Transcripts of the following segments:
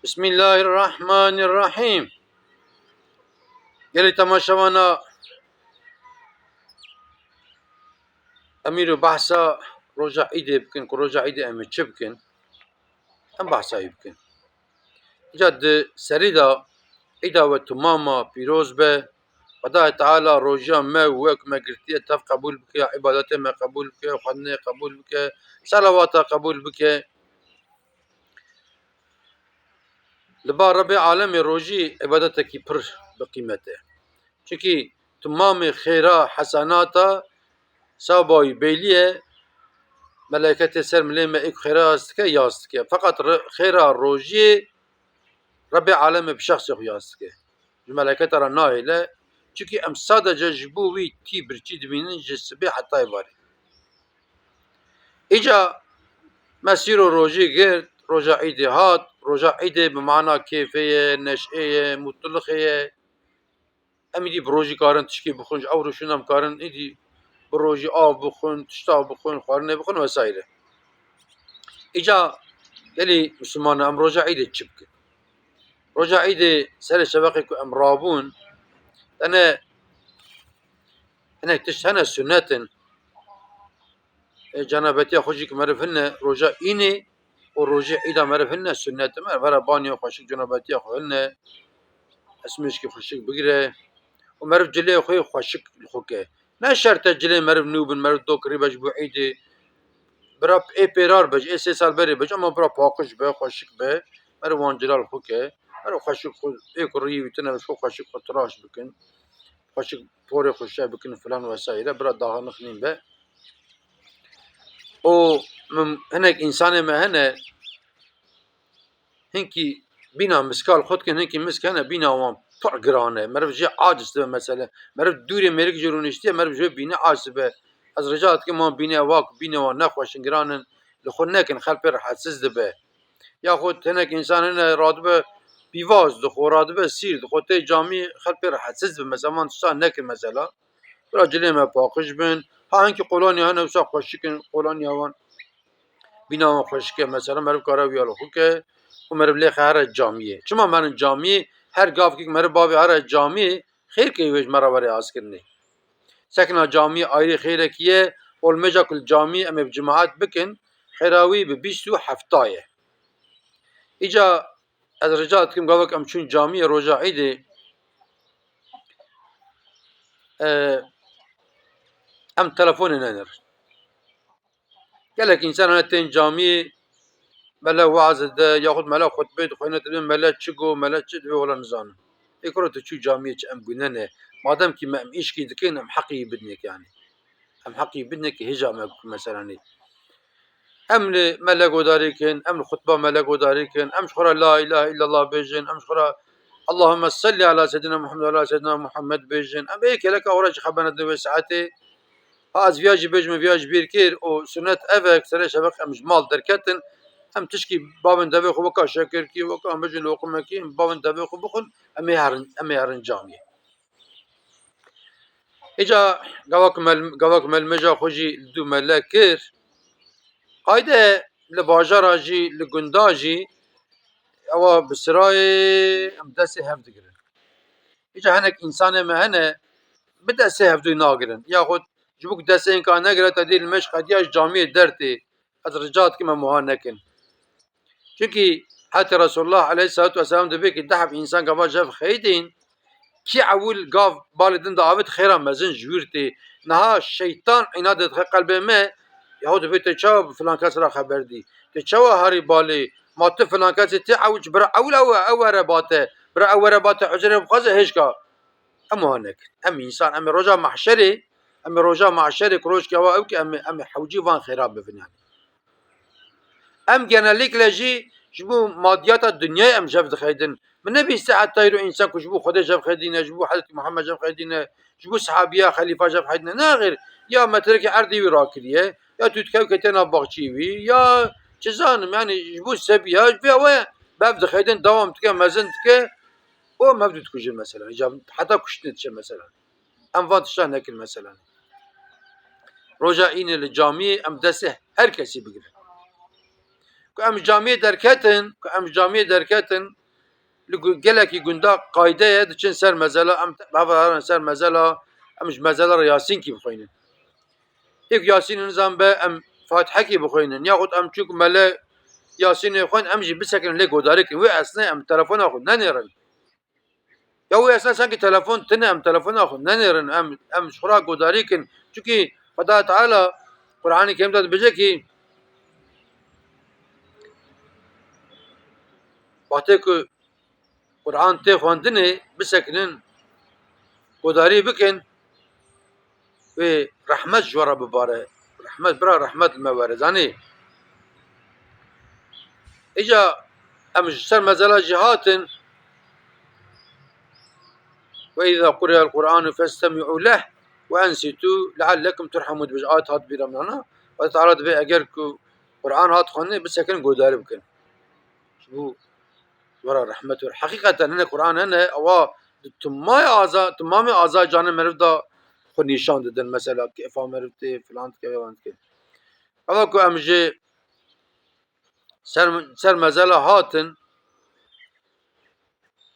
بسم الله الرحمن الرحيم. قال تماشوانا أمير بحثا رجع إيدي بكن رجع إيدي أمي تشبكن أم بحثا يبكن جد سريدا إيدا وتماما بيروز به خدا تعالى رجع ما وك ما قرتيه تف قبول بك عبادته ما قبول بك خدنه قبول بك صلواته قبول بك لبا رب عالم روجي عبادتك پر بقيمته چونكي تمام خيرا حسناتا ساباي بيليه ملائكة سر مليمة إك خيرا استكا ياستكا فقط خيرا روجي رب عالم بشخص ياستكا الملائكة ترى ناهلة چونكي ام صادجة جبوي تي برچي دبينن جسبي حتى يباري إجا مسير روجي غير رجع عيدي هات رجع عيدي بمعنى كيفية نشئية مطلقية أميدي بروجي كارن تشكي بخونج أو رشونم كارن إيدي بروجي آب بخون تشتا بخون خارنه بخون وسائله إجا يلي مسلمان أم رجع عيدي تشبك رجع عيدي سر شبقك أم رابون أنا تشتهنا السنة جنابتي خوشك مرفنا رجع إني ورجع عيدا مرفنا السنة ما فرباني وخوشك جنابتي خوهلنا اسمش كيف خوشك بقرة ومرف جلي خوي خوشك الخوكة لا شرط جلي مرف نوبن مرف دو قريبا جبو عيدي برا اي بيرار بج اي 3 سال بري بج اما برا باقش به خوشك به مرف وان جلال خوكة مرف خوشك خو اي كري وتنا شو خوشك تراش بكن خوشك فوري خوشة بكن فلان وسائل برا داها نخنين به او هناك انسان ما هنا هنكي بينا مسكال خود كن هنكي مسك هنا بينا وان فرقرانه مرف جي عاجز به مثلا مرف دوري مرق جرونشتي مرف جو بينا عاجز به از رجعت كمان بينا واك بينا ونخوش جرانن لخناكن خلف حسز به ياخد هناك انسان هنا راتبه بيواز دخو راتبه سير دخو تي جامي خلف حسز به مثلا من تشان نك مثلا راجلي ما باقش بن ها هنكي قولاني هنا وسا خوشكن قولاني هوان بنا خوشكه مثلا مرف کارا ویالو خوکه و مرف لی خیر جامعه چما من جامعه هر گاف که مرف بابی هر جامعه خیر که ویش مرا وری آس کرنی سکنا جامعه آیری خیره کیه والمجا کل جامعه ام بجماعت بکن خیراوی به 27 ایجا از رجالت کم گاوک ام چون جامعه روزا عیده ام تلفون ننر قالك انسان انا تين جامعه ملا وعظ ده ياخذ ملا خطبه خوينه تبين ملا تشقو ملا تشدوي ولا نزان يكرو تشو جامعه ام بننه مادام كي ما ايش كي دكين ام حقي بدنك يعني ام حقي بدنك هجا مثلا ام ملا قداريكن ام الخطبه ملا قداريكن ام شخرا لا اله الا الله بيجن ام شخرا اللهم صل على سيدنا محمد وعلى سيدنا محمد بيجن ام هيك لك اورج خبنا دو ساعتي از فياج بيجم فياج بيركير او سنه افك سره شبك ام جمال دركتن ام تشكي بابن دبي خو وكا شكر كي وكا مجن لوقمه كي بابن دبي خو بخن ام يهرن جامي اجا قواك مل مجا خوجي دو ملاكر قايده لباجارا جي لقنداجي او بسراي ام دسي هفدقرن اجا هناك انسان ما هنا بدا سهفدو ناقرن ياخد جبوك دسين كان نقرا تدير المشق دياش جامي درتي از رجات كما مهانكن çünkü حتى رسول الله عليه الصلاة والسلام دبي كي دحب إنسان قبل جاف خيدين كي عول قاف بالدين دعوت خيرا مزن جويرتي نها الشيطان عناد قلب ما يهود بيت تشاو فلان كسر خبر دي تشاو هاري بالي ما فلان كسر تعوج برا أو رباته برا أو رباته حجر بخزه هشكا أما هناك أم إنسان أم رجع محشري أم رجع محشري كروش كوا أو كي أم حوجي وان خيرا بفنان ام genellikle لجي جبو ماديات الدنيا ام جف دخيدن من نبي ساعة طيرو انسان كجبو خدا جف خيدينه جبو حضرت محمد جف خيدينه جبو صحابيه خليفه جف خيدينه نا غير يا مترك عرضي وراكليه يا تتكو كتنا باغشيوي يا جزانم يعني جبو سبيها في هو باب خيدن دوام تك مزن تك او مبدو تكوجل مثلا جاب حتى كشتنتش مثلا ام فاتشان هيك مثلا رجاء الجامعه ام دسه هر كسي بقدر em camiye derketin gelekî gunda qaydeye diçin ser mezela em havaran ser mezela em ji mezela Yasînkî bixwînin. Êk Yasînê nizam be em Fatihekî bixwînin yaxud em çûk mele Yasînê xwên em jî bisekin lê godarî kin. Wê esnê em telefona xwe nenêrin. Ya wê esnê senkî telefon tune em telefona xwe nenêrin em ji xwe godarî kin. Çûkî Xweda Teala Qur'anê Kerîm'de dibêje kî waxtê ku Qur'an tê xwendinê bisekinin godarî bikin wê rehmet ji we re bibare. Rehmet bira rehmet li me were zanî. Îca em ji ser mezela jî hatin وإذا قرئ القرآن فاستمعوا له وأنصتوا لعلكم ترحمون dibêje ayet hat bîra min hene. Xweda Teala dibe eger ku Qur'an hat xwendinê bisekin godarî bikin. Ji bo were rehmet were. Heqîqeten hene Qur'an hene ewa di timamê aza canê meriv da xwe nîşan didin. Mesela kêfa meriv tê filan dike vêvan dike. Ewa ku em ji ser mezela hatin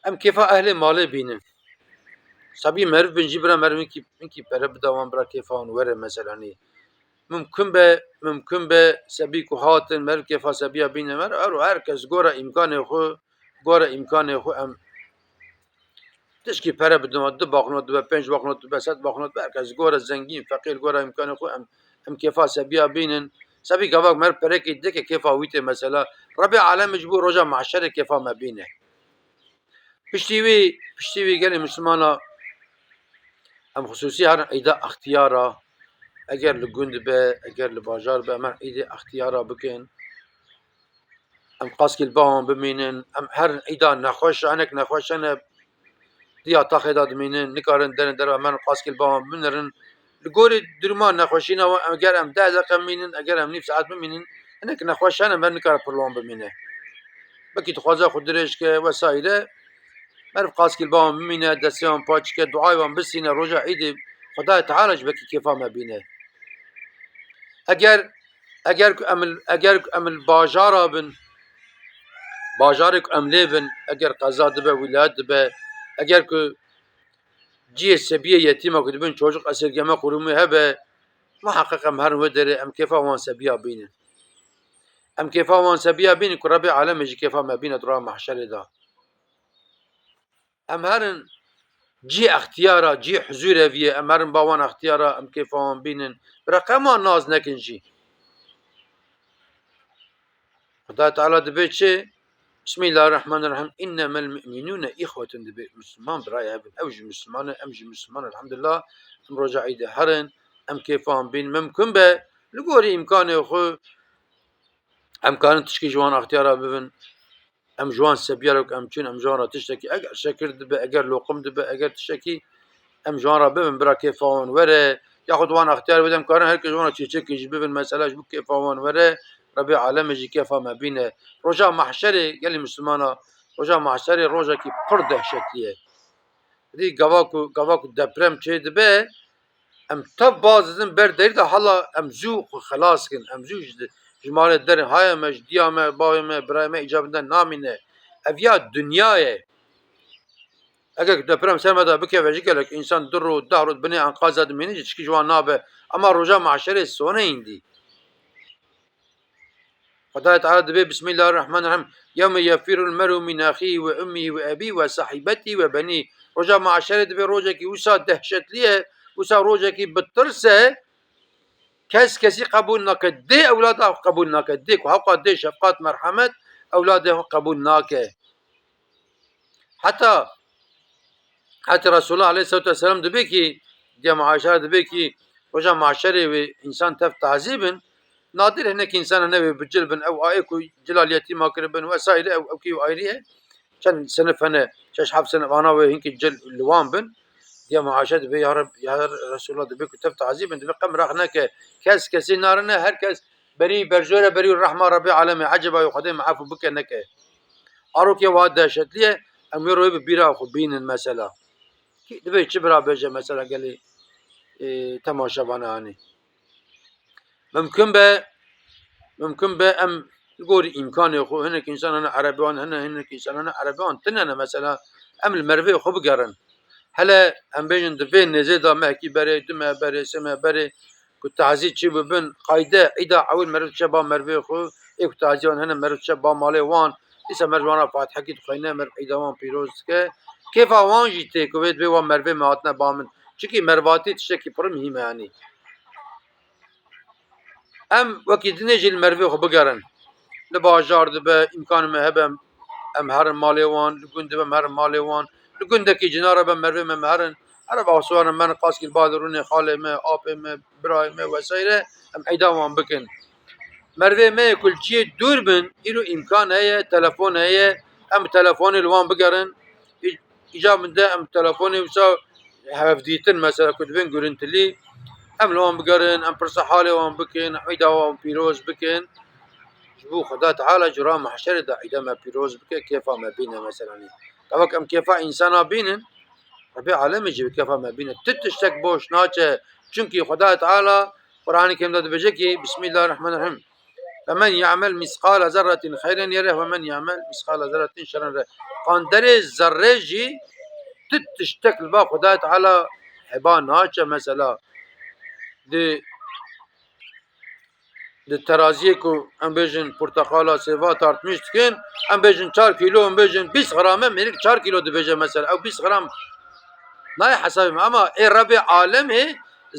em kêfa ehlê malê bînin. Sabî meriv bin jî bira meriv hinkî pere bida wan bira kêfa wan were mesela nî. Mümkün be sebî ku hatin meriv kêfa sebiya bîne mer herkes gora imkanê xwe em tişkî pere bidin wan 2 baxnot dibe 5 baxnot dibe 100 baxnot dibe herkes gora zengîn feqîr gora imkanê xwe em kêfa sebiya bînin. Sebî gavak meriv perekê dike kêfa wî tê mesela Rebî Alemê ji bo roja mahşerê kêfa me bîne. Piştî wî gelê Mislimana em xusûsî herin êda extiyara eger li gund be eger li bajar be em êdê extiyara bikin. Em qaskîl bawan bimînin em herin êda nexweş hinek nexweş hene diya taxê da dimînin nikarin derin derve em herin qaskîl bawan bimirin. Li gorî durma nexweşîna wan eger em 10 deqe bimînin eger em nîv saet bimînin hinek nexweş hene mer nikare pir li wan bimîne. Wekî dixwaze xwe dirêj ke wesaîre meriv qaskîl bawan bimîne destê wan paç ke duayê wan bistîne roja êdê Xwedayê Teala ji wekî kêfa me bîne. Eger ku em li bajara bin bajarê ku em lê bin eger qeza dibe wîlayet dibe eger ku ciyê sebiyê yetîma ku dibin çocuk esirgeme qurumî hebe muheqeq em herin wê derê em kêfa wan sebiya bînin. Em kêfa wan sebiya bînin ku Rebî Alemê jî kêfa me bîne di roja mahşerê da. Em herin cî extiyara cî huzûrê vîye em herin ba wan extiyara em kêfa wan bînin bi reqema naz nekin jî. Xweda Teala dibe çi Bismillahirrahmanirrahim innemel mü'minûne ihwetun dibe Müslüman birayê hebin. Ew jî Müslüman e em jî Müslüman elhamdülillah em roja êdê herin em kêfa wan bînin mümkün be li gorî imkanê xwe em karin tişkî ji wan extiyara bibin em ji wan sebiya re ku em çûn em ji wan re tiştekî eger şekir dibe eger loqim dibe eger tiştekî em ji wan re bibin bira kêfa wan were yaxud wan extiyar bide em karin herkes ji wan re çêçekê jî bibin mesela ji bo kêfa wan were Rebî Alemê jî kêfa me bîne. Roja mahşerê gelê Mislimana roja mahşerê rojekî pir dehşetli ye. Dî gava ku deprem çê dibe em tev baz didin ber derî de hala em zû xwe xelas kin em zû ji malê derin haya me ji diya me bavê me birayê me îcabinden namîne. Ev ya dunya ye. Eger deprem ser me da bikeve jî gelek însan 2 roj 10 roj binê enqaza dimînin jî tişkî ji wan nabe ama roja mahşerê sonê îndî. Xwedayê Teala dibe Bismillahirrahmanirrahim yevme yefirul mer'u min axîhi ve ummihi ve ebîhi ve sahîbetî ve benî. Roja mahşerê dibe rojekî wisa dehşetli ye wisa rojekî bi tirs e kes kesî qebûl nake dê ewlada xwe qebûl nake dê ku heqa dê şefqat merhemet ewladê xwe qebûl nake. Heta Resulullah Aleyhisselatü Vesselam dibe kî diya Aîşe dibe kî roja mahşerê wê însan tev tezîbin nadir hinek însan hene wê bi cil bin ew ayê ku cilal yetîma kiribin wesaîre ew kî ayrî ye çend sinif hene 6-7 sinif ana wê hinkî cil li wan bin diya Aîşe dibe ya Resulullah dibe ku tev tezîbin dibe qem rex neke kes kesî narine herkes berî berjore berî rehma Rebî Alemê eceba Xwedê me efû bike neke. Arokê wa dehşetli ye em wê royê bi bîra xwe bînin mesela. Dibe çi bira bêje mesela gelê temaşebane anî. Mümkün be em الجوري إمكاني خو هناك إنسان أنا عربيان هناك إنسان أنا عربيان تننا مثلا أم المروي خو بقرن هلا أم بيجن دفين نزيدا محكي بري دم بري سما بري كنت عزيز شي ببن قايدة إذا عول مرد شباب مروي خو إيه كنت عزيزان هنا مرد شباب مالي وان لسه مرجوانا فات حكي تخينا مرد إذا وان بيروز كيف وان جيتي كويت بي وان مروي ماتنا بامن چونكي مرواتي تشتكي پر مهمة يعني أم وكي دنيجي المروي خو بقرن لباجار دبا إمكان ما هبم ام هرن ماليوان لگند بم هرن ماليوان لگند کی جناره بم مروه من هرن انا باسوان من قاس کی بادرون خاله ما آپ ما برای ما وسایره ام ایداوان بکن مروه ما کل چی دور بن ایرو امکان هي تلفون هي ام تلفون الوان بگرن اجاب من ده ام تلفوني وسا هفديتن مثلا كنت بين قرنتلي ام لوان بقرن ام برص حالي وان بكن عيدا بيروز بكن جبو خدا تعالى جرا محشر دا عيدا ما بيروز بكن كيف ما بينا مثلا طبعا ام كيف انسانا بينن ربي عالم يجي كيف ما بينا تتشتك بوش ناچه چونكي خدا تعالى قرآن كم داد بجكي بسم الله الرحمن الرحيم فمن يعمل مثقال ذرة خيرا يره ومن يعمل مثقال ذرة شرا يره قاندر ذره جي تتشتك البا خدا تعالى حبان ناچه مثلا د ترازیه کو ام بیجن پرتقالا سیوا تارتمیش کن ام بیجن 4 کیلو ام بیجن 20 گرامه منک 4 کیلو دی بیجه مثلا او 20 گرام نه حساب اما ای رب عالم ہے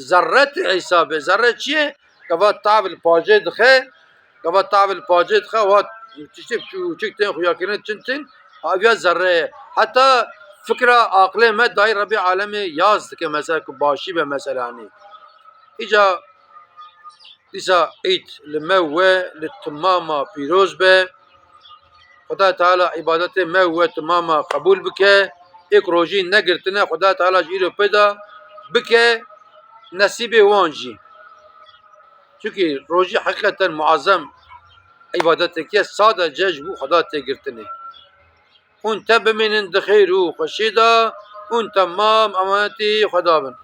ذرت حساب ذره چیه که تعب الپاجه دخه که تعب الپاجه دخه و تشتیب چکتن خویا کنه چنتن اویا ذره حتی فکر عقل ما دای رب عالم یازد که مثلا که باشی به مثلا ایجا لسا عيد لموه للتمامة بيروز به خدا تعالى عبادت موه تماما قبول بك ایک روجی نگرتنا خدا تعالى جيرو پیدا بك نصیب وانجي چونکه روجی حقیقتا معظم عبادت که ساده ججبو خدا تگرتنه اون تب من دخیرو خشیدا اون تمام امانتی خدا بن